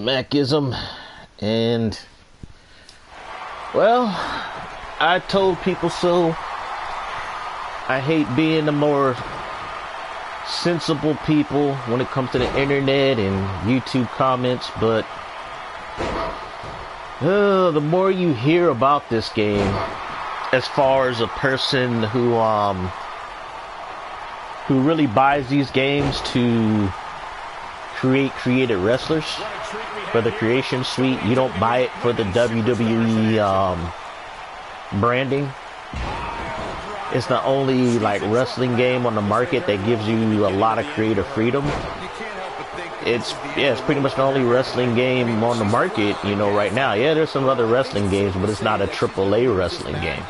Macism, and well, I told people so. I hate being the more sensible people when it comes to the internet and YouTube comments, but the more you hear about this game, as far as a person who really buys these games to create created wrestlers for the creation suite, you don't buy it for the WWE branding. It's the only like wrestling game on the market that gives you a lot of creative freedom. It's pretty much the only wrestling game on the market, you know, right now. Yeah, there's some other wrestling games, but it's not a AAA wrestling game.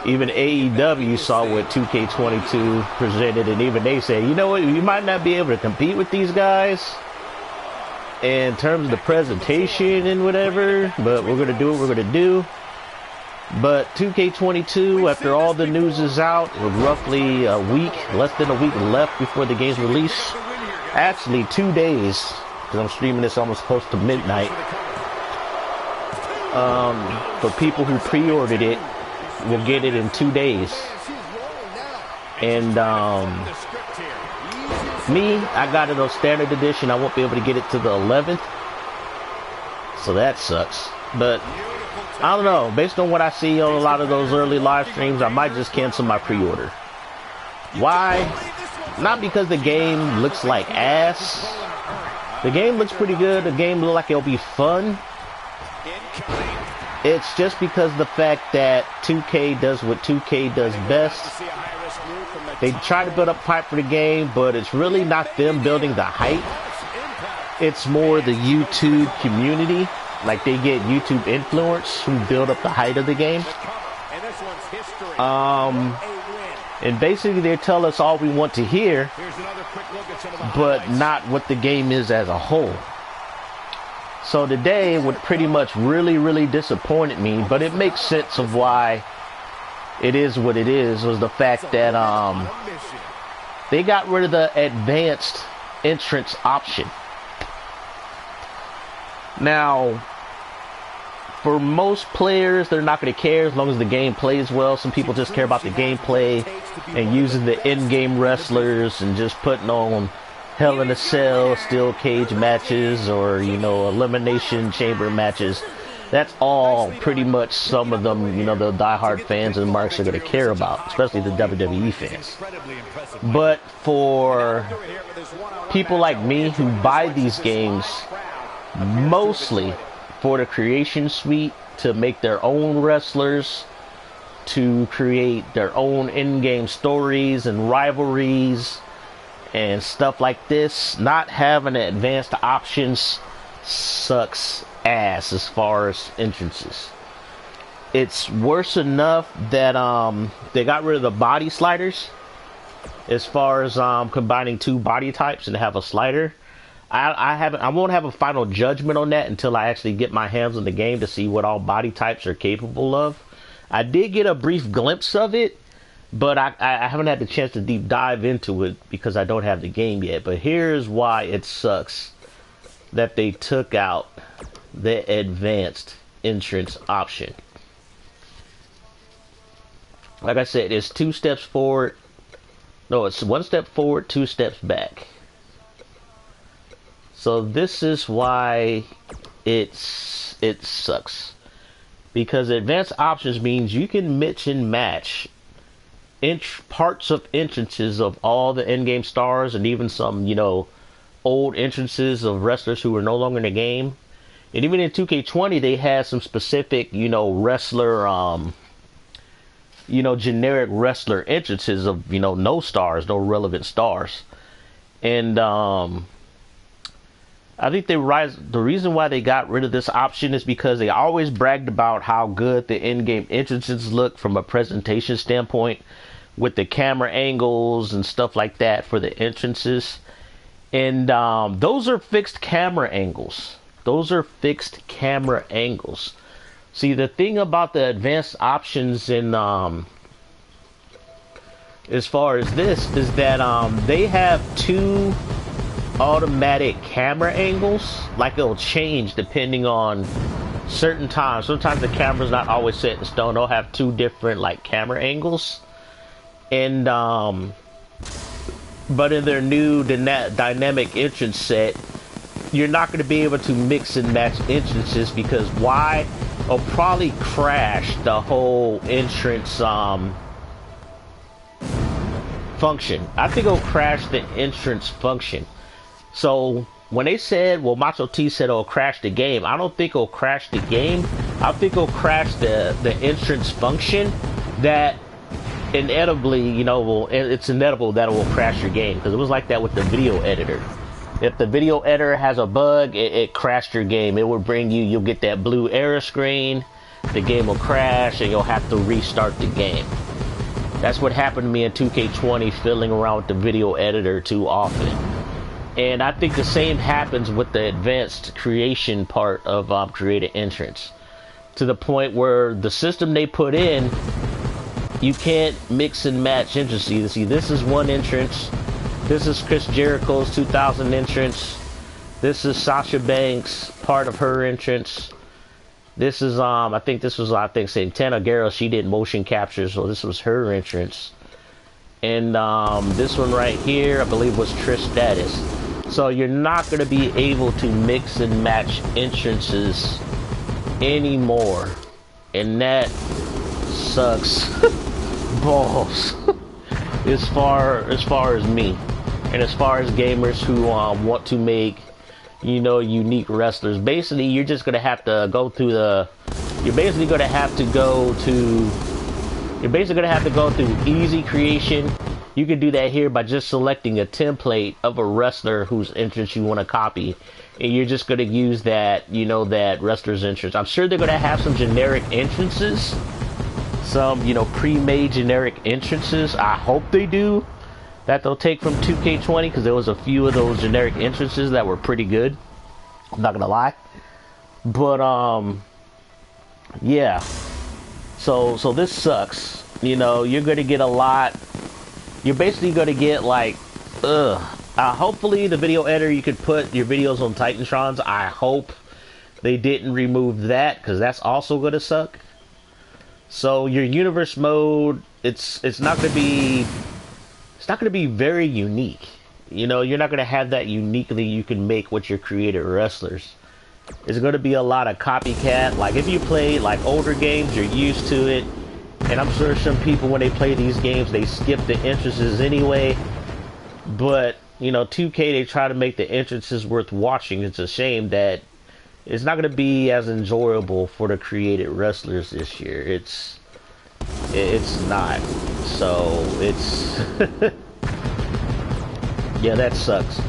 Even AEW saw what 2K22 presented, and even they say, you know what, you might not be able to compete with these guys in terms of the presentation and whatever, but we're gonna do what we're gonna do. But 2K22, after all the news is out, with roughly a week, less than a week left before the game's release, actually 2 days, because I'm streaming this almost close to midnight. For people who pre-ordered it, will get it in 2 days. And me, I got it on standard edition. I won't be able to get it to the 11th, so that sucks. But I don't know, based on what I see on a lot of those early live streams, I might just cancel my pre-order. Why? Not because the game looks like ass. The game looks pretty good. The game looks like it'll be fun. It's just because the fact that 2K does what 2K does best. They try to build up hype for the game, but it's really not them building the hype. It's more the YouTube community. Like, they get YouTube influencers who build up the height of the game. And basically they tell us all we want to hear, but not what the game is as a whole. So today, what pretty much really disappointed me, but it makes sense of why it is what it is, was the fact that they got rid of the advanced entrance option. Now, for most players, they're not going to care as long as the game plays well. Some people just care about the gameplay and using the in-game wrestlers and just putting on Hell in a Cell, steel cage matches, or, you know, elimination chamber matches. That's all pretty much some of them, you know, the diehard fans and marks are going to care about, especially the WWE fans. But for people like me who buy these games mostly for the creation suite, to make their own wrestlers, to create their own in-game stories and rivalries and stuff like this, not having advanced options sucks ass as far as entrances. It's worse enough that they got rid of the body sliders as far as combining two body types and have a slider. I won't have a final judgment on that until I actually get my hands on the game to see what all body types are capable of. I did get a brief glimpse of it, but I haven't had the chance to deep dive into it because I don't have the game yet. But here's why it sucks that they took out the advanced entrance option. Like I said, it's 2 steps forward. No, it's 1 step forward, 2 steps back. So this is why it sucks. Because advanced options means you can mix and match parts of entrances of all the in-game stars and even some, you know, old entrances of wrestlers who are no longer in the game. And even in 2K20, they had some specific, you know, wrestler, you know, generic wrestler entrances of, you know, no stars, no relevant stars. And I think the reason why they got rid of this option is because they always bragged about how good the in-game entrances look from a presentation standpoint, with the camera angles and stuff like that for the entrances. And those are fixed camera angles. Those are fixed camera angles. See, the thing about the advanced options in as far as this is that they have 2 automatic camera angles. Like it'll change depending on certain times. Sometimes the camera's not always set in stone. They'll have two different like camera angles. And but in their new dynamic entrance set, you're not going to be able to mix and match entrances, because why? It'll probably crash the whole entrance function. I think it'll crash the entrance function. So when they said, well, Macho T said it'll crash the game, I don't think it'll crash the game. I think it'll crash the entrance function that inevitably, you know, it's inevitable that it will crash your game, because it was like that with the video editor. If the video editor has a bug, it crashed your game. It will bring you, you'll get that blue error screen, the game will crash, and you'll have to restart the game. That's what happened to me in 2K20, fiddling around with the video editor too often. And I think the same happens with the advanced creation part of Creative Entrance. To the point where the system they put in, you can't mix and match entrances. See, this is one entrance. This is Chris Jericho's 2000 entrance. This is Sasha Banks, part of her entrance. This is, I think this was, Santana Garrett, she did motion capture, so this was her entrance. And this one right here, I believe, was Trish Stratus. So you're not going to be able to mix and match entrances anymore. And that sucks balls as far as me, and as far as gamers who want to make, you know, unique wrestlers. Basically, you're just gonna have to go through easy creation. You can do that here by just selecting a template of a wrestler whose entrance you want to copy, and you're just gonna use that, you know, that wrestler's entrance. I'm sure they're gonna have some generic entrances, some, you know, pre-made generic entrances. I hope they do, that they'll take from 2K20, because there was a few of those generic entrances that were pretty good, I'm not gonna lie. But yeah, so this sucks. You know, you're gonna get a lot. You're basically gonna get like, hopefully the video editor, you could put your videos on Titantrons. I hope they didn't remove that, because that's also gonna suck. So your universe mode, it's not gonna be very unique. You know, you're not gonna have that uniquely you can make with your created wrestlers. It's gonna be a lot of copycat. Like if you play like older games, you're used to it. And I'm sure some people, when they play these games, they skip the entrances anyway. But, you know, 2K, they try to make the entrances worth watching. It's a shame that it's not going to be as enjoyable for the created wrestlers this year. It's not. So, it's... yeah, that sucks.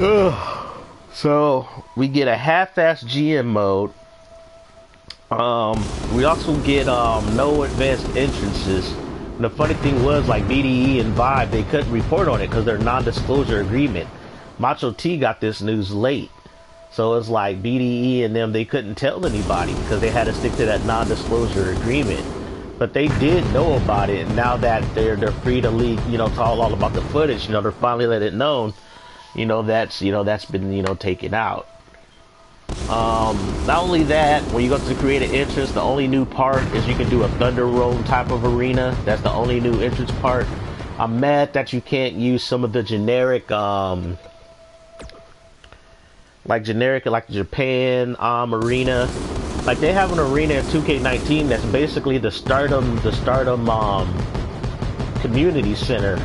Ugh. So, we get a half-assed GM mode. We also get no advanced entrances. And the funny thing was, like BDE and Vibe, they couldn't report on it because their non-disclosure agreement. Macho T got this news late, so it's like BDE and them, they couldn't tell anybody because they had to stick to that non-disclosure agreement. But they did know about it, and now that they're free to leak, you know, talk all about the footage, you know, they're finally let it known, you know, that's been, you know, taken out. Not only that, when you go to the creative entrance, the only new part is you can do a Thunder Road type of arena. That's the only new entrance part. I'm mad that you can't use some of the generic, like Japan arena. Like they have an arena in 2K19 that's basically the Stardom community center,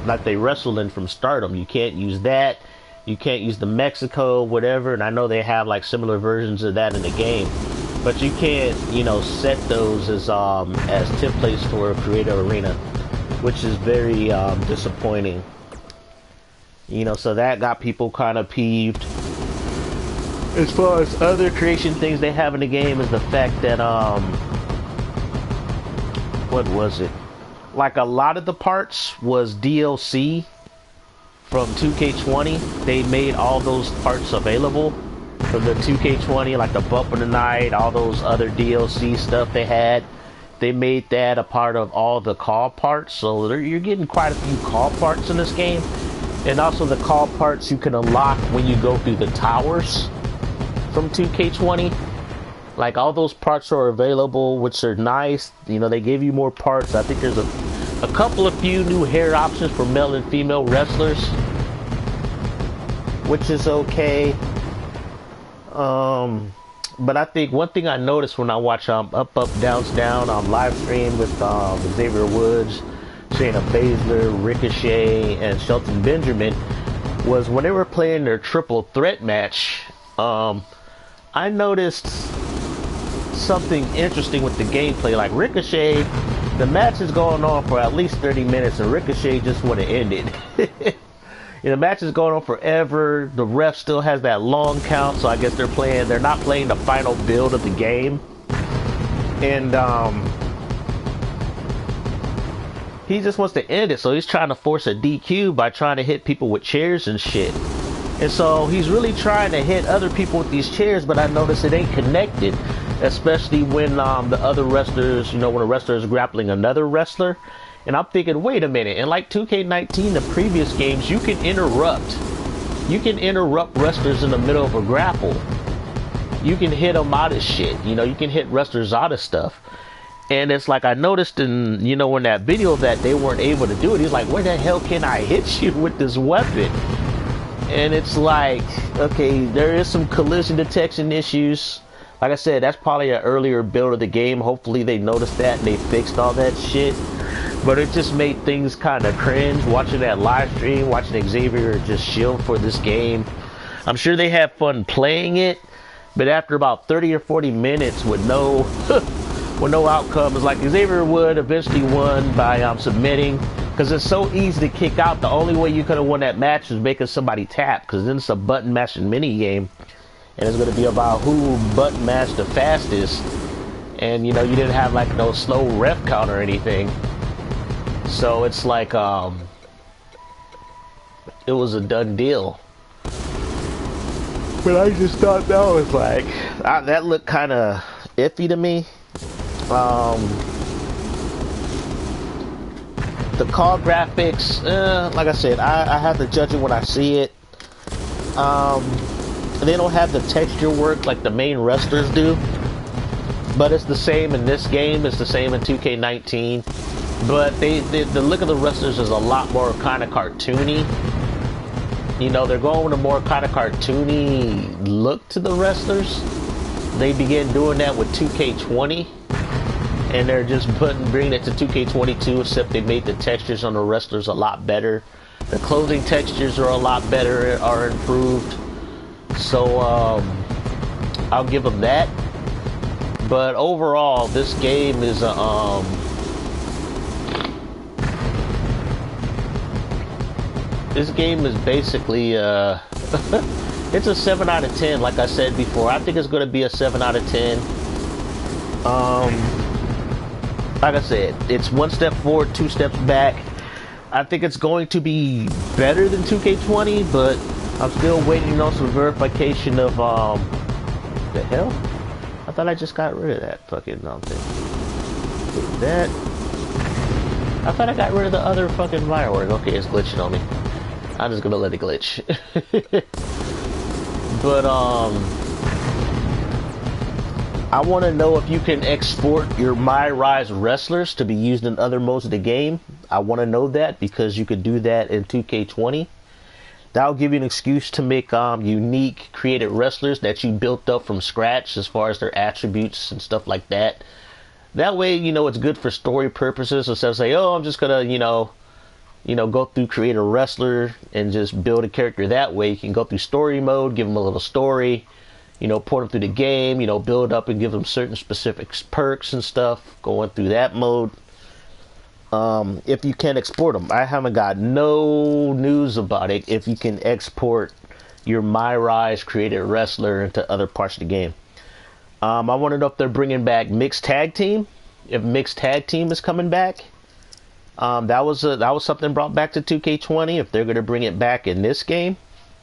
like they wrestle in from Stardom. You can't use that. You can't use the Mexico, whatever, and I know they have like similar versions of that in the game, but you can't, you know, set those as templates for a creative arena, which is very disappointing. You know, so that got people kind of peeved. As far as other creation things they have in the game is the fact that what was it? Like a lot of the parts was DLC. From 2K20, they made all those parts available from the 2K20, like the Bump of the Night, all those other DLC stuff they had. They made that a part of all the call parts, so you're getting quite a few call parts in this game. And also the call parts you can unlock when you go through the towers from 2K20. Like, all those parts are available, which are nice. You know, they give you more parts. I think there's a couple of few new hair options for male and female wrestlers, which is okay. But I think one thing I noticed when I watch Up Up Down's Down on live stream with Xavier Woods, Shayna Baszler, Ricochet, and Shelton Benjamin was when they were playing their triple threat match. I noticed something interesting with the gameplay. Like, Ricochet, the match is going on for at least 30 minutes, and Ricochet just would have ended. The match is going on forever. The ref still has that long count, so I guess they're not playing the final build of the game. And he just wants to end it, so he's trying to force a DQ by trying to hit people with chairs and shit. And so he's really trying to hit other people with these chairs, but I notice it ain't connected, especially when the other wrestlers, when a wrestler is grappling another wrestler. And I'm thinking, wait a minute, in like 2K19, the previous games, you can interrupt wrestlers in the middle of a grapple. You can hit them out of shit. You can hit wrestlers out of stuff. And it's like, I noticed in, in that video that they weren't able to do it. He's like, where the hell can I hit you with this weapon? And it's like, okay, there is some collision detection issues. Like I said, that's probably an earlier build of the game. Hopefully they noticed that and they fixed all that shit. But it just made things kind of cringe watching that live stream, watching Xavier just shield for this game. I'm sure they had fun playing it, but after about 30 or 40 minutes with no outcome, it's like Xavier Wood eventually won by submitting, because it's so easy to kick out. The only way you could have won that match was making somebody tap, because then it's a button mashing mini game, and it's going to be about who button mashed the fastest. And you didn't have like no slow ref count or anything. So it's like, it was a done deal. But I just thought that was like, that looked kind of iffy to me. The call graphics, like I said, I have to judge it when I see it. They don't have the texture work like the main wrestlers do. But it's the same in this game, it's the same in 2K19. But the look of the wrestlers is a lot more kind of cartoony. They're going with a more kind of cartoony look to the wrestlers. They began doing that with 2K20. And they're just bringing it to 2K22, except they made the textures on the wrestlers a lot better. The clothing textures are a lot better, are improved. So, I'll give them that. But overall, this game is this game is basically it's a 7 out of 10. Like I said before, I think it's going to be a 7 out of 10. Like I said, it's 1 step forward, 2 steps back. I think it's going to be better than 2K20, but I'm still waiting on some verification of the hell? I thought I just got rid of that fucking thing. That. I thought I got rid of the other fucking firework. Okay, it's glitching on me. I'm just gonna let it glitch. But I want to know if you can export your My Rise wrestlers to be used in other modes of the game. I want to know that, because you could do that in 2K20. That'll give you an excuse to make unique, created wrestlers that you built up from scratch as far as their attributes and stuff like that. That way, it's good for story purposes, instead of say, oh, I'm just gonna, go through create a wrestler and just build a character that way. You can go through story mode, give them a little story, port them through the game, build up and give them certain specific perks and stuff, going through that mode. If you can export them. I haven't got no news about it, if you can export your My Rise created wrestler into other parts of the game. I want to know if they're bringing back mixed tag team, if mixed tag team is coming back. That was something brought back to 2K20, if they're going to bring it back in this game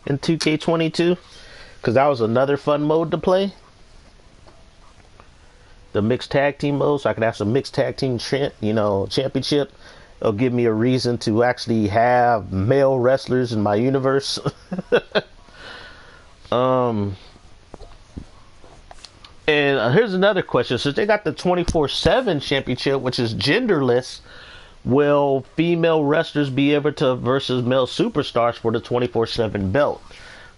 in 2K22, because that was another fun mode to play. The mixed tag team mode, so I could have some mixed tag team championship It'll give me a reason to actually have male wrestlers in my universe. And here's another question. Since they got the 24/7 championship, which is genderless, will female wrestlers be able to versus male superstars for the 24/7 belt?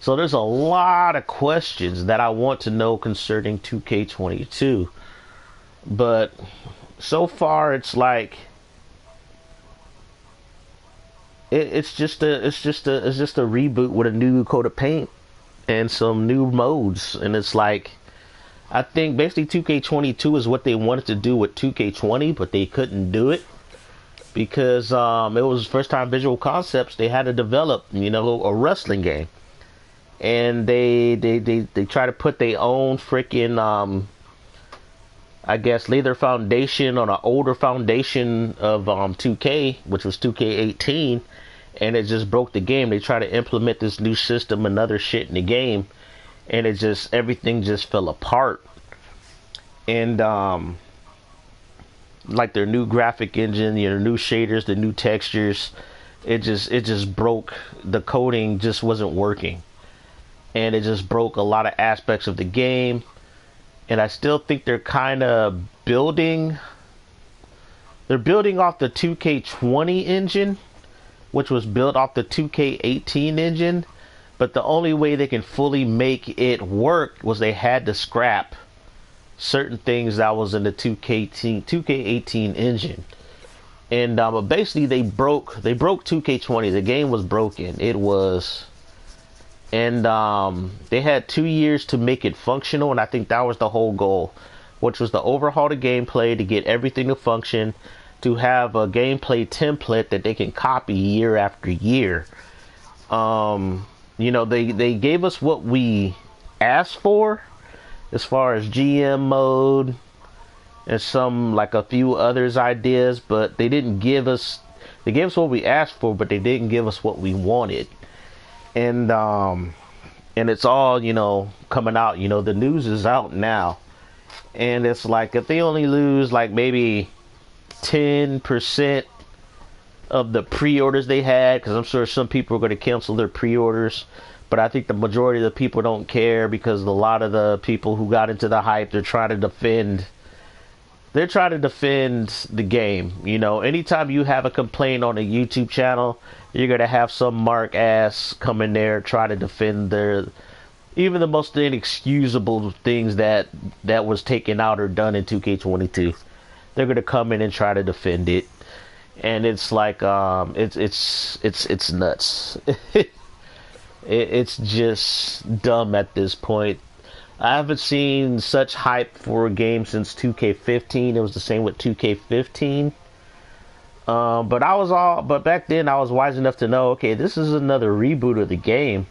So there's a lot of questions that I want to know concerning 2K22. But so far it's like it's just a reboot with a new coat of paint and some new modes, and it's like I think basically 2K22 is what they wanted to do with 2K20, but they couldn't do it because it was first time Visual Concepts. They had to develop, a wrestling game, and they try to put their own freaking I guess lay their foundation on an older foundation of 2K, which was 2K18, and it just broke the game. They try to implement this new system and other shit in the game, and everything just fell apart. And like their new graphic engine, their new shaders, the new textures, it just broke. The coding just wasn't working, and it just broke a lot of aspects of the game. And I still think they're kind of building off the 2K20 engine, which was built off the 2K18 engine. But the only way they can fully make it work was they had to scrap certain things that was in the 2K18 engine. And but basically they broke 2K20. The game was broken. It was. And they had 2 years to make it functional, and I think that was the whole goal, which was to overhaul the gameplay, to get everything to function, to have a gameplay template that they can copy year after year. They gave us what we asked for, as far as GM mode and some, like a few others ideas, but they didn't give us. They gave us what we asked for, but they didn't give us what we wanted. And it's all, coming out. The news is out now. And it's like, if they only lose like maybe 10% of the pre-orders they had, because I'm sure some people are going to cancel their pre-orders, but I think the majority of the people don't care, because a lot of the people who got into the hype, they're trying to defend the game. Anytime you have a complaint on a YouTube channel, you're going to have some mark ass come in there, try to defend even the most inexcusable things that was taken out or done in 2K22. They're going to come in and try to defend it. And it's like, it's nuts. It's just dumb at this point. I haven't seen such hype for a game since 2K15. It was the same with 2K15. But back then I was wise enough to know, okay, this is another reboot of the game.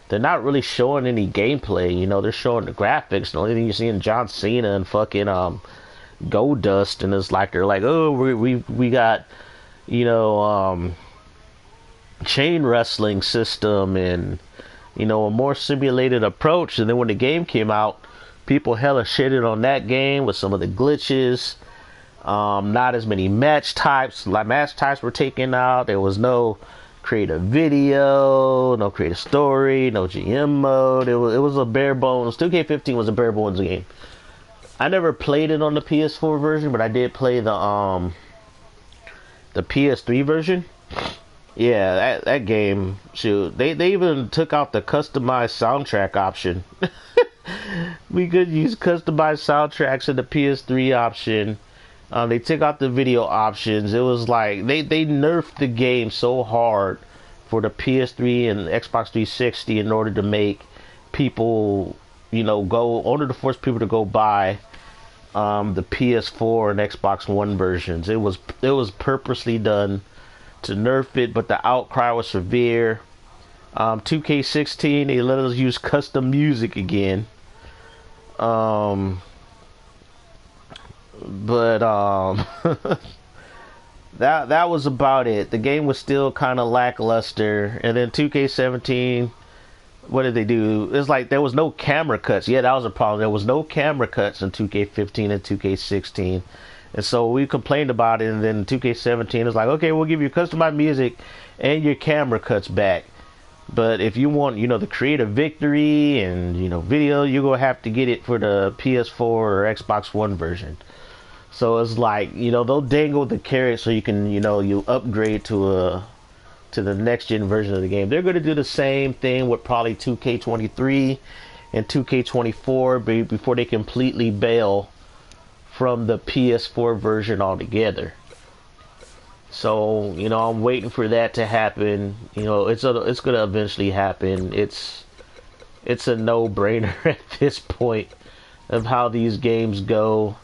They're not really showing any gameplay, they're showing the graphics. The only thing you're seeing John Cena and fucking Goldust, and it's like they're like, oh, we got chain wrestling system and a more simulated approach. And then when the game came out, people hella shitted on that game with some of the glitches. Not as many match types. Like, match types were taken out. There was no creative video, no creative story, no GM mode. It was a bare bones. 2K15 was a bare bones game. I never played it on the PS4 version, but I did play the PS3 version. Yeah, that game, shoot, they even took out the customized soundtrack option. We could use customized soundtracks in the PS3 option. They took out the video options. It was like they nerfed the game so hard for the PS3 and Xbox 360 in order to make people, in order to force people to go buy the PS4 and Xbox One versions. It was purposely done to nerf it, but the outcry was severe. 2K16, they let us use custom music again. But that was about it. The game was still kind of lackluster. And then 2K17, what did they do? It's like there was no camera cuts. Yeah, that was a problem. There was no camera cuts in 2K15 and 2K16. And so we complained about it, and then 2K17 is like, okay, we'll give you customized music and your camera cuts back. But if you want, to create a victory and, video, you're going to have to get it for the PS4 or Xbox One version. So it's like, they'll dangle the carrot so you can, you upgrade to the next gen version of the game. They're going to do the same thing with probably 2K23 and 2K24 before they completely bail from the PS4 version altogether. So, I'm waiting for that to happen. It's going to eventually happen. It's a no-brainer at this point of how these games go.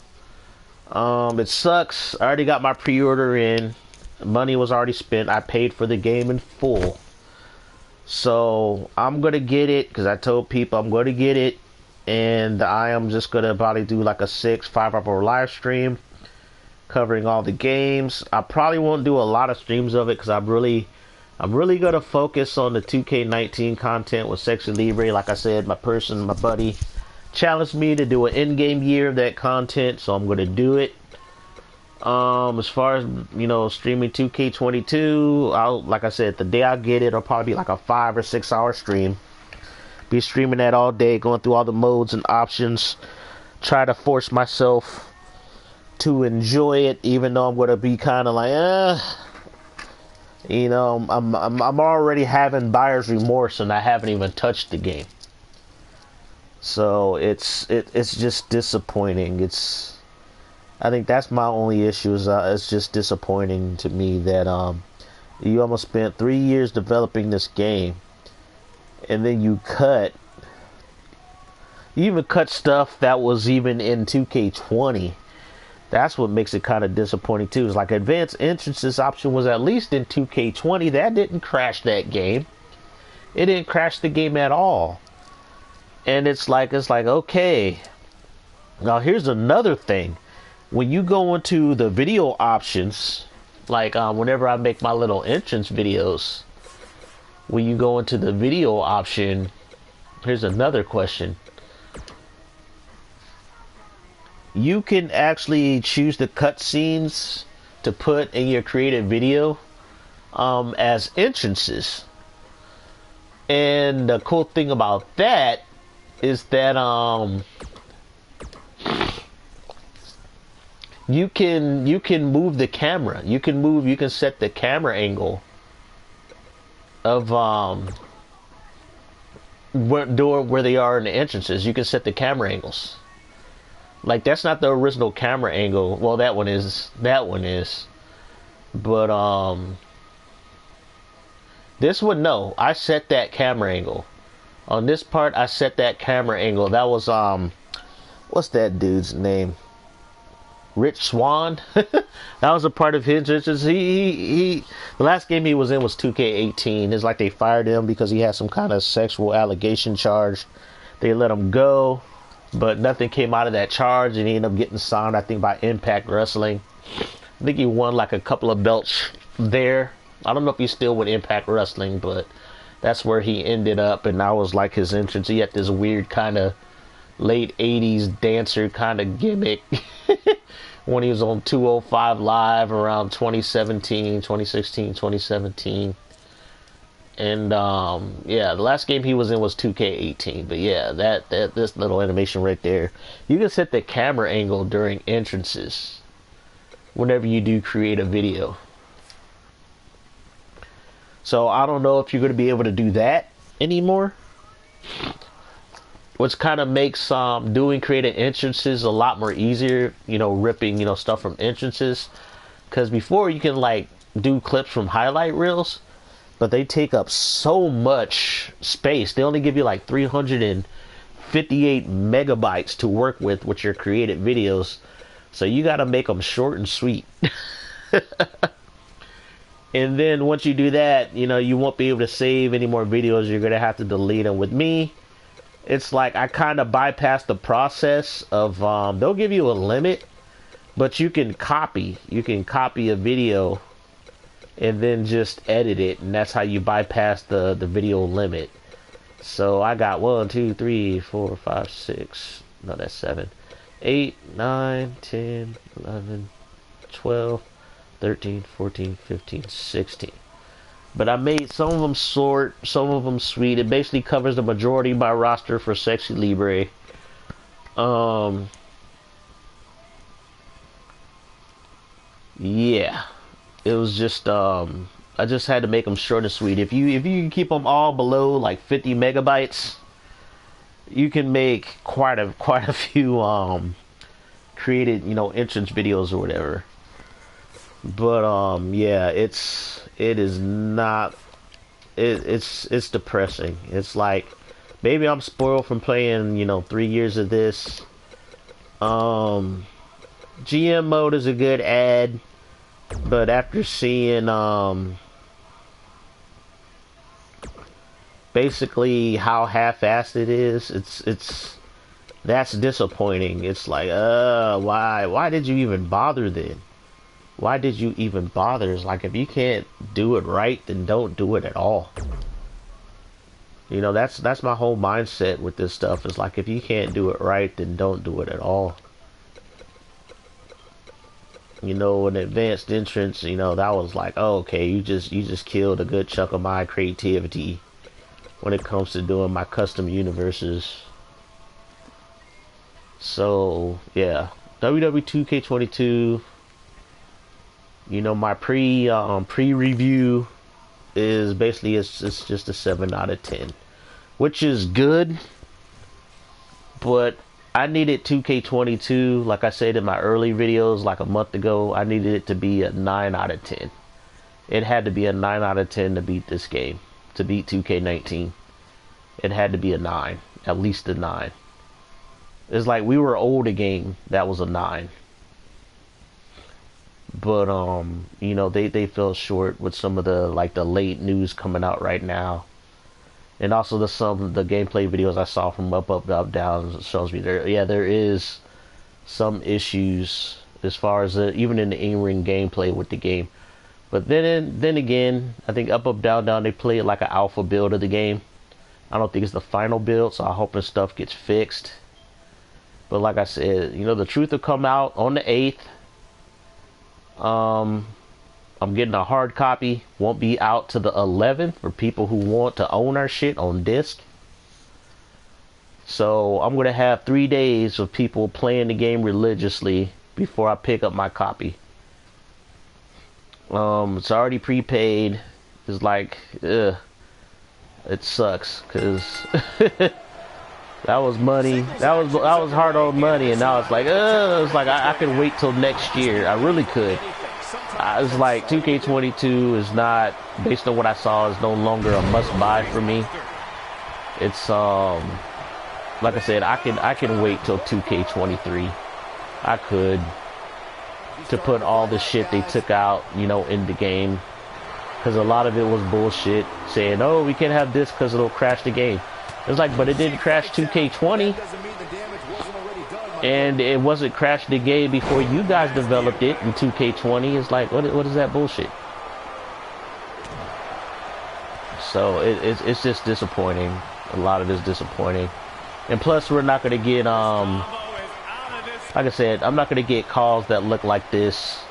It sucks. I already got my pre-order in. Money was already spent. I paid for the game in full. So, I'm going to get it because I told people I'm going to get it. And I am just going to probably do like a 5-hour live stream covering all the games. I probably won't do a lot of streams of it because I'm really going to focus on the 2K19 content with Sexy Libre. Like I said, my buddy, challenged me to do an in-game year of that content, so I'm going to do it. As far as, streaming 2K22, like I said, the day I get it, it'll probably be like a 5 or 6 hour stream. Be streaming that all day, going through all the modes and options. Try to force myself to enjoy it, even though I'm going to be kind of like, I'm already having buyer's remorse and I haven't even touched the game. So it's just disappointing. I think that's my only issue is it's just disappointing to me that you almost spent 3 years developing this game. And then you even cut stuff that was even in 2K20. That's what makes it kind of disappointing too. It's like advanced entrances option was at least in 2K20. That didn't crash that game. It didn't crash the game at all. And it's like, okay. Now here's another thing. When you go into the video options, like whenever I make my little entrance videos, when you go into the video option, here's another question. You can actually choose the cutscenes to put in your created video as entrances. And the cool thing about that is that you can move the camera. You can set the camera angle of where they are in the entrances. You can set the camera angles. Like, that's not the original camera angle. Well, that one is. But this one, no. I set that camera angle. On this part, I set that camera angle. That was what's that dude's name? Rich Swan. That was a part of his. The last game he was in was 2K18. It's like they fired him because he had some kind of sexual allegation charge. They let him go, but nothing came out of that charge, and he ended up getting signed, I think, by Impact Wrestling. I think he won like a couple of belts there. I don't know if he's still with Impact Wrestling, but that's where he ended up, and that was like his entrance. He had this weird kind of late 80s dancer kind of gimmick when he was on 205 Live around 2016, 2017. And yeah, the last game he was in was 2K18. But yeah, this little animation right there, you can set the camera angle during entrances whenever you do create a video. So I don't know if you're going to be able to do that anymore, which kind of makes doing creative entrances a lot more easier, ripping stuff from entrances, because before you can like do clips from highlight reels, but they take up so much space. They only give you like 358 megabytes to work with your created videos, so you got to make them short and sweet. And then once you do that, you won't be able to save any more videos. You're going to have to delete them. With me, it's like I kind of bypass the process of, they'll give you a limit, but you can copy a video and then just edit it. And that's how you bypass the video limit. So I got 1, 2, 3, 4, 5, 6. No, that's 7, 8, 9, 10, 11, 12, 13, 14, 15, 16. But I made some of them short, some of them sweet. It basically covers the majority of my roster for Sexy Libre. Yeah, it was just I just had to make them short and sweet. If you can keep them all below like 50 megabytes, you can make quite a few created, you know, entrance videos or whatever. But yeah, it's depressing. It's like maybe I'm spoiled from playing, you know, 3 years of this. GM mode is a good ad, but after seeing basically how half-assed it is, that's disappointing. It's like, why did you even bother then? Why did you even bother? It's like, if you can't do it right, then don't do it at all. You know, that's my whole mindset with this stuff. It's like, if you can't do it right, then don't do it at all. You know, an advanced entrance, you know, that was like, oh, okay, you just killed a good chunk of my creativity when it comes to doing my custom universes. So yeah, WWE 2K22. You know, my pre-review is basically it's just a 7 out of 10, which is good. But I needed 2K22, like I said in my early videos, like a month ago. I needed it to be a 9 out of 10. It had to be a 9 out of 10 to beat this game, to beat 2K19. It had to be a 9, at least a 9. It's like we were owed a game that was a 9. But you know, they fell short with some of the late news coming out right now, and also the gameplay videos I saw from Up Down shows me there is some issues as far as even in the in-ring gameplay with the game. But then again, I think Up Down they play it like an alpha build of the game. I don't think it's the final build, so I hope this stuff gets fixed. But like I said, you know, the truth will come out on the 8th. I'm getting a hard copy. Won't be out to the 11th for people who want to own our shit on disc. So I'm gonna have 3 days of people playing the game religiously before I pick up my copy. It's already prepaid. It's like, it sucks because that was money. That was hard-earned money, and now it's like, I could wait till next year. I really could. It's like 2K22 is not, based on what I saw, is no longer a must-buy for me. It's like I said, I can wait till 2K23. I could, to put all the shit they took out, you know, in the game, because a lot of it was bullshit, saying, oh, we can't have this because it'll crash the game. It's like, but it didn't crash 2K20, and it wasn't crashing the game before you guys developed it in 2K20. It's like, what is that bullshit? So it's just disappointing. A lot of it's disappointing, and plus we're not going to get like I said, I'm not going to get calls that look like this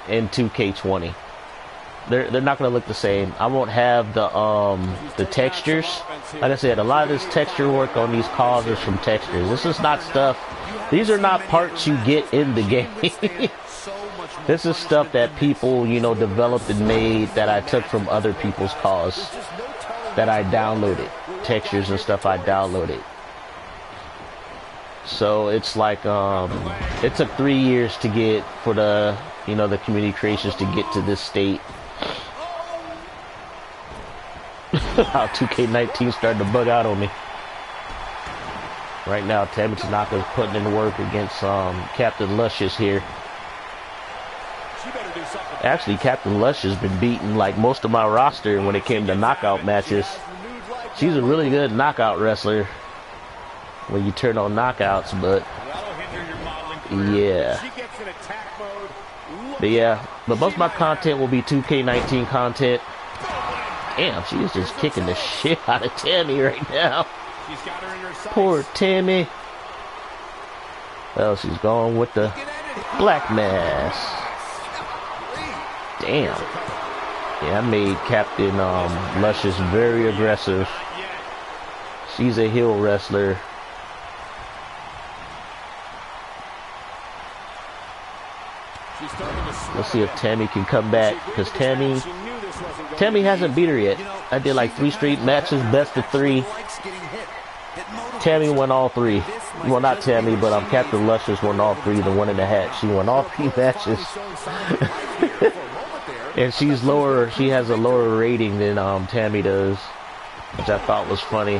in 2K20. They're not going to look the same. I won't have the textures. Like I said, a lot of this texture work on these calls is from textures. This is not stuff. These are not parts you get in the game. This is stuff that people, you know, developed and made that I took from other people's calls that I downloaded. Textures and stuff I downloaded. So it's like it took 3 years to get for the, you know, the community creations to get to this state. How 2K19 started to bug out on me. Right now, Tammy Tanaka's putting in work against Captain Luscious here. Actually, Captain Lush has been beating like most of my roster when it came to knockout matches. She's a really good knockout wrestler when you turn on knockouts, but yeah. But most of my content will be 2K19 content. Damn, she is just kicking the shit out of Tammy right now. Poor Tammy. Well, she's going with the black mass. Damn. Yeah, I made Captain Luscious very aggressive. She's a heel wrestler. Let's see if Tammy can come back, because Tammy hasn't beat her yet. I did like 3 straight matches, best of 3. Tammy won all 3. Well, not Tammy, but Captain Luscious won all 3. The one in the hat, she won all 3 matches. And she's lower. She has a lower rating than Tammy does, which I thought was funny.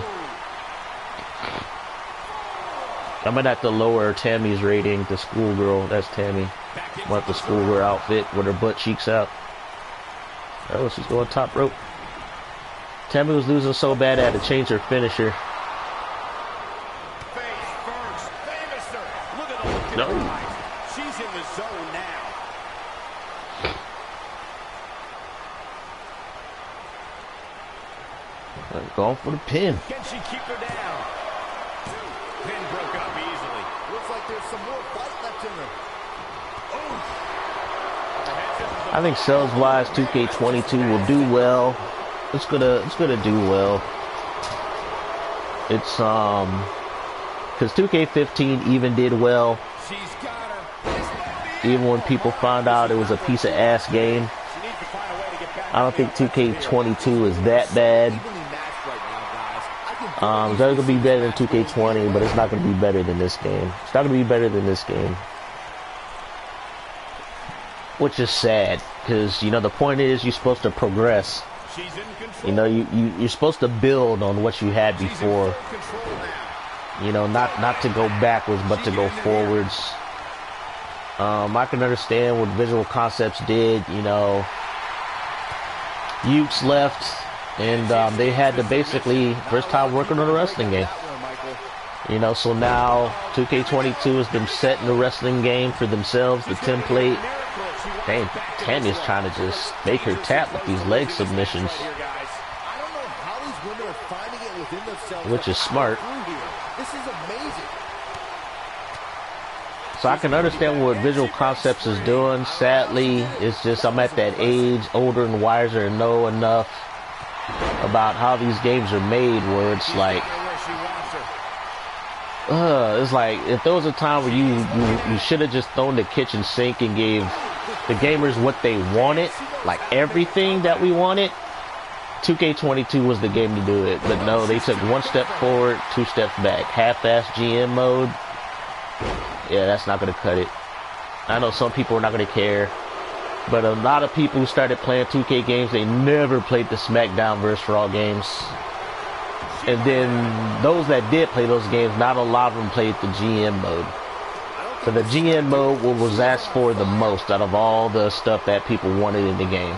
I'm gonna have to lower Tammy's rating to schoolgirl. That's Tammy. Want the schoolgirl outfit with her butt cheeks out. Oh, she's going top rope. Tammy was losing so bad I had to change her finisher. No. She's in the zone now. Going for the pin. Can she keep her down? Pin broke up easily. Looks like there's some more fight left in her. I think sales-wise, 2K22 will do well. It's gonna do well. It's because 2K15 even did well. Even when people found out it was a piece of ass game. I don't think 2K22 is that bad. It's going to be better than 2K20, but it's not going to be better than this game. It's not going to be better than this game. Which is sad, because, you know, the point is you're supposed to progress. You know, you're supposed to build on what you had before. You know, not to go backwards, but to go forwards. I can understand what Visual Concepts did, you know. Ukes left, and they had to basically first time working on a wrestling game. You know, so now 2K22 has been setting the wrestling game for themselves, the template. Dang, Tammy's trying to just make her tap with these leg submissions, which is smart. This is amazing. So I can understand what Visual Concepts is doing. Sadly, it's just I'm at that age, older and wiser, and know enough about how these games are made, where it's like, if there was a time where you should have just thrown the kitchen sink and gave the gamers what they wanted, like everything that we wanted, 2K22 was the game to do it. But no, they took 1 step forward, 2 steps back. Half-ass GM mode. Yeah, that's not going to cut it. I know some people are not going to care, but a lot of people who started playing 2K games, they never played the SmackDown vs. Raw games. And then those that did play those games, not a lot of them played the GM mode. So the GM mode was asked for the most out of all the stuff that people wanted in the game.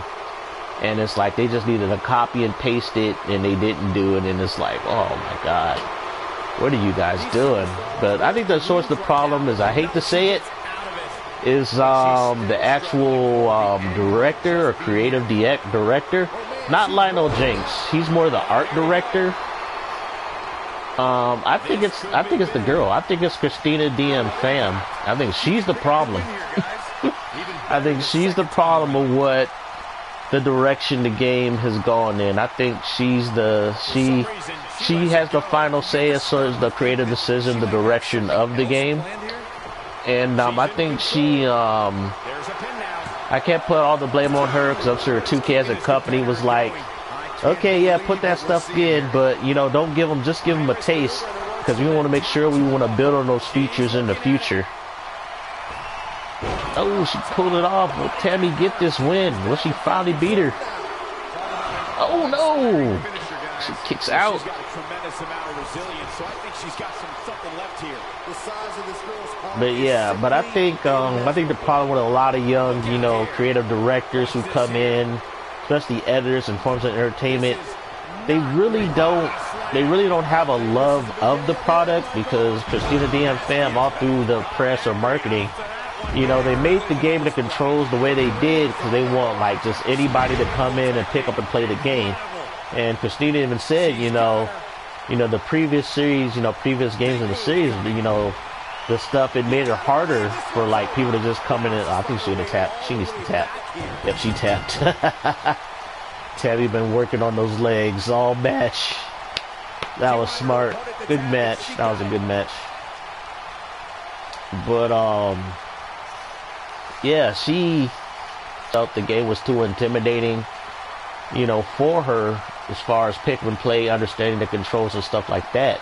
And it's like they just needed to copy and paste it, and they didn't do it. And it's like, oh my God, what are you guys doing? But I think the source of the problem is, I hate to say it, is the actual director or creative director. Not Lionel Jenks. He's more the art director. I think it's the girl. I think it's Christina DM Pham. I think she's the problem. I think she's the problem of what the direction the game has gone in. I think she has the final say as far as the creative decision, the direction of the game. And I think I can't put all the blame on her, because I'm sure 2K as a company was like, okay, yeah, put that stuff in, but, you know, don't just give them a taste, because we want to make sure we want to build on those features in the future. Oh, she pulled it off. Will Tammy get this win? Will she finally beat her? Oh, no. She kicks out. But yeah, but I think the problem with a lot of young, you know, creative directors who come in, especially editors and forms of entertainment, they really don't have a love of the product, because Christina DM Pham, all through the press or marketing, you know, they made the game, the controls the way they did because they want like just anybody to come in and pick up and play the game. And Christina even said, you know, the previous series, you know, previous games in the series, you know, the stuff, it made it harder for like people to just come in and I think she needs to tap. Yep, she tapped. Tabby been working on those legs all match. That was smart. Good match. That was a good match. But yeah, she felt the game was too intimidating, you know, for her as far as Pikmin play, understanding the controls and stuff like that.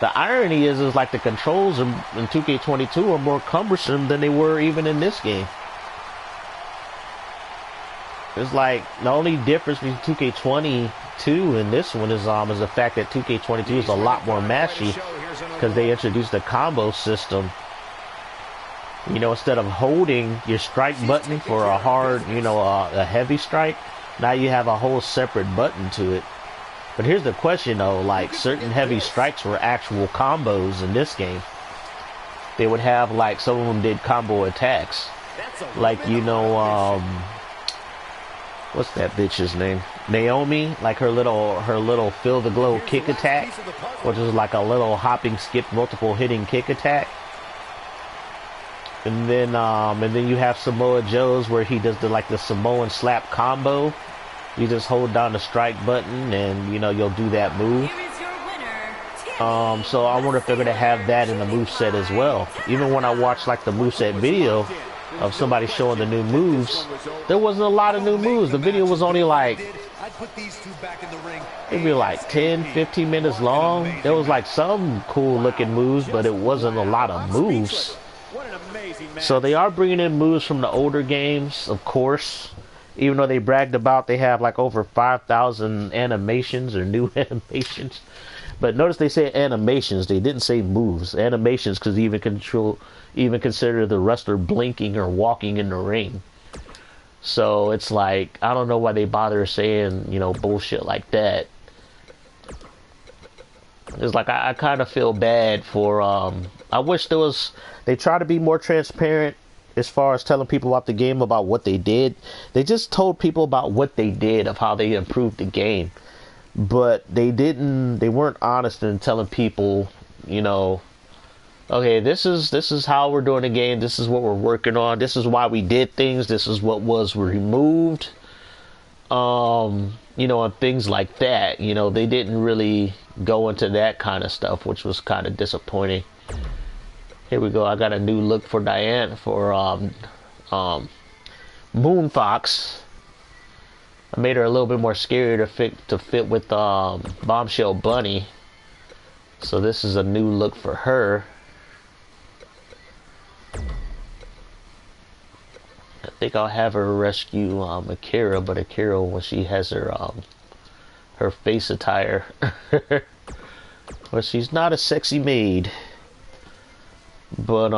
The irony is like the controls in 2K22 are more cumbersome than they were even in this game. It's like the only difference between 2K22 and this one is the fact that 2K22 is a lot more mashy because they introduced the combo system. You know, instead of holding your strike button for a hard, you know, a heavy strike, now you have a whole separate button to it. But here's the question though, like certain heavy strikes were actual combos in this game. They would have like some of them did combo attacks. Like, you know, what's that bitch's name? Naomi, like her little Feel the Glow kick attack, which is like a little hopping, skip, multiple hitting kick attack. And then you have Samoa Joe's where he does the Samoan slap combo. You just hold down the strike button and, you know, you'll do that move. So I wonder if they're gonna have that in the moveset as well. Even when I watched like the moveset video of somebody showing the new moves, there wasn't a lot of new moves. The video was only like, it'd be like 10-15 minutes long. There was like some cool looking moves, but it wasn't a lot of moves. So they are bringing in moves from the older games, of course. Even though they bragged about they have like over 5,000 animations or new animations. But notice they say animations. They didn't say moves. Animations because even consider the wrestler blinking or walking in the ring. So it's like, I don't know why they bother saying, you know, bullshit like that. It's like, I kind of feel bad for, I wish they try to be more transparent as far as telling people about the game, about what they did. They just told people about what they did, of how they improved the game. But they weren't honest in telling people, you know, okay, this is how we're doing the game, this is what we're working on, this is why we did things, this is what was removed. You know, and things like that. You know, they didn't really go into that kind of stuff, which was kind of disappointing. Here we go. I got a new look for Diane for Moonfox. I made her a little bit more scary to fit with Bombshell Bunny. So this is a new look for her. I think I'll have her rescue Akira, but Akira, when she has her face attire, but she's not a sexy maid. But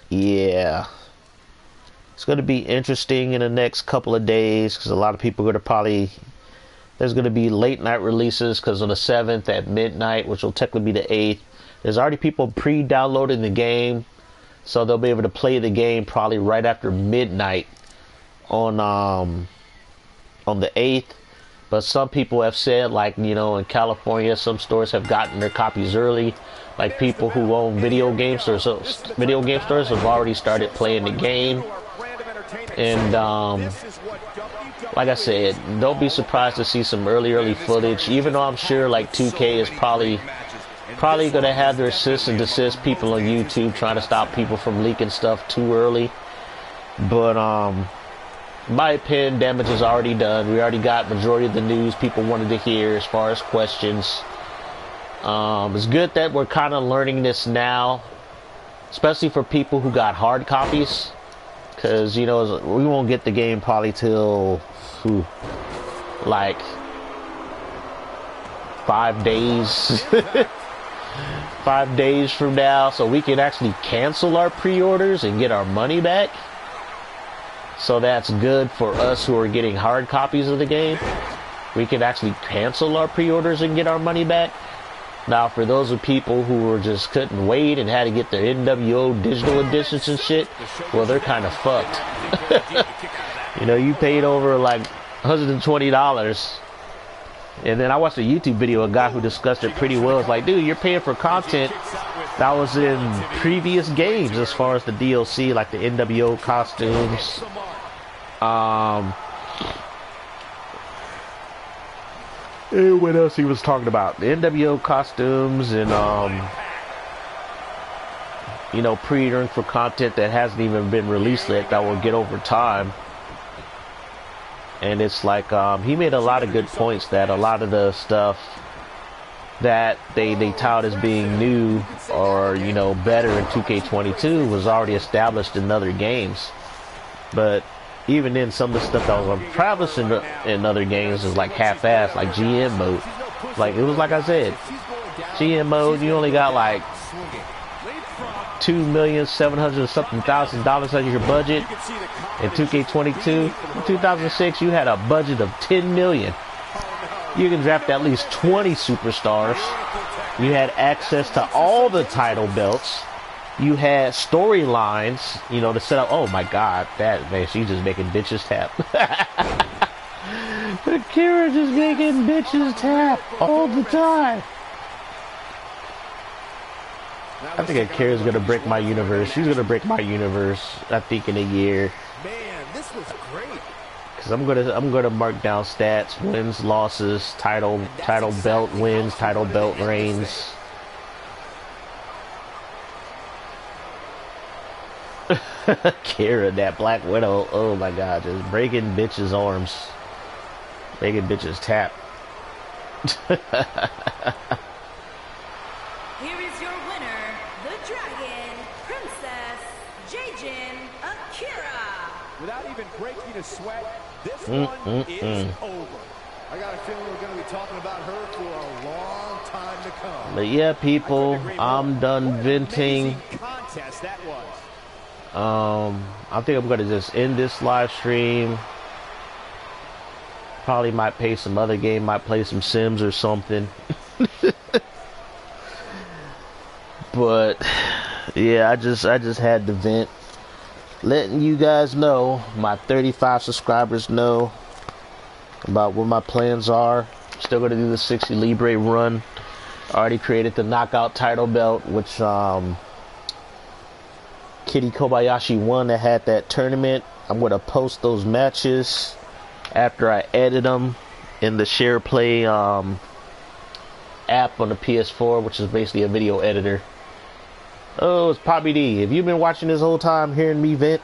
yeah, it's going to be interesting in the next couple of days because a lot of people are going to probably, there's going to be late night releases because on the 7th at midnight, which will technically be the 8th, there's already people pre-downloading the game, so they'll be able to play the game probably right after midnight on the 8th. But some people have said, like, you know, in California, some stores have gotten their copies early. Like people who own video game stores have already started playing the game. And like I said, don't be surprised to see some early footage. Even though I'm sure like 2K is probably going to have their cease and desist people on YouTube trying to stop people from leaking stuff too early. But in my opinion, damage is already done. We already got majority of the news people wanted to hear as far as questions. It's good that we're kind of learning this now, especially for people who got hard copies, because, you know, we won't get the game probably till like 5 days 5 days from now, so we can actually cancel our pre-orders and get our money back. So that's good for us who are getting hard copies of the game. We can actually cancel our pre-orders and get our money back. Now, for those of people who were just couldn't wait and had to get their NWO digital editions and shit, well, they're kind of fucked. You know, you paid over like $120. And then I watched a YouTube video, a guy who discussed it pretty well. It's like, dude, you're paying for content That was in previous games as far as the DLC, like the NWO costumes. And what else he was talking about? The NWO costumes and you know, pre-ordering for content that hasn't even been released yet that will get over time. And it's like he made a lot of good points that a lot of the stuff that they tout as being new or, you know, better in 2K22 was already established in other games. But even then, some of the stuff that was established in other games is like half-assed, like GM mode. Like, it was like I said, GM mode, you only got like $2,700,000 out of your budget. In 2K22, in 2006, you had a budget of $10 million. You can draft at least 20 superstars. You had access to all the title belts. You had storylines, you know, to set up. Oh my God, that man, she's just making bitches tap. Akira just making bitches tap all the time. I think Akira's gonna break my universe. She's gonna break my universe, I think, in a year. Man, this was great. Cause I'm gonna mark down stats, wins, losses, title belt wins, title belt reigns. Kira, that Black Widow, oh my God, just breaking bitches' arms, making bitches tap. Here is your winner, the Dragon Princess Jajin Akira. Without even breaking a sweat, this one is over. I got a feeling we're going to be talking about her for a long time to come. But yeah, people, I'm done venting. Contest that was. I think I'm gonna just end this live stream. Probably might play some other game, might play some Sims or something. But yeah, I just had to vent, letting you guys know, my 35 subscribers know about what my plans are. Still gonna do the 60 Libre run. Already created the knockout title belt, which Kitty Kobayashi won that had that tournament. I'm going to post those matches after I edit them in the Share Play app on the PS4, which is basically a video editor. Oh, it's Poppy D. Have you been watching this whole time, hearing me vent?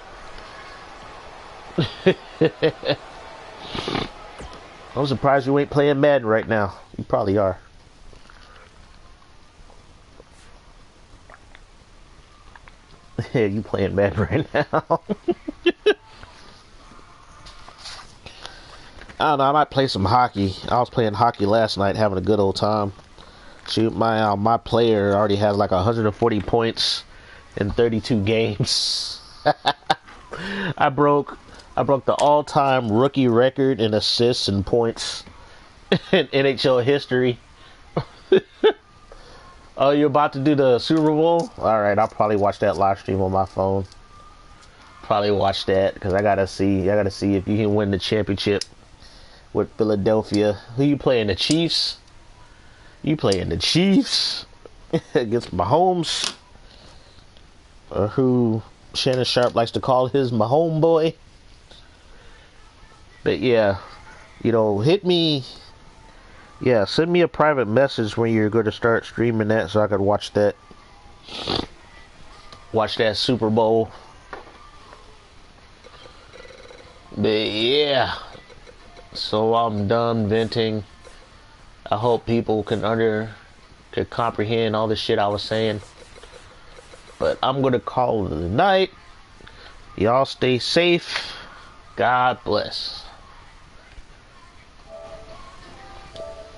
I'm surprised you ain't playing Madden right now. You probably are. Yeah, you playing Madden right now. I don't know, I might play some hockey. I was playing hockey last night, having a good old time. Shoot, my player already has like 140 points in 32 games. I broke the all-time rookie record in assists and points in NHL history. Oh, you're about to do the Super Bowl? Alright, I'll probably watch that live stream on my phone. Probably watch that, because I gotta see if you can win the championship with Philadelphia. Who you playing, the Chiefs? You playing the Chiefs against Mahomes? Or who Shannon Sharp likes to call his Mahomes boy. But yeah, you know, hit me. Yeah, send me a private message when you're going to start streaming that so I can watch that. Watch that Super Bowl. But yeah. So I'm done venting. I hope people can comprehend all the shit I was saying. But I'm going to call it a night. Y'all stay safe. God bless.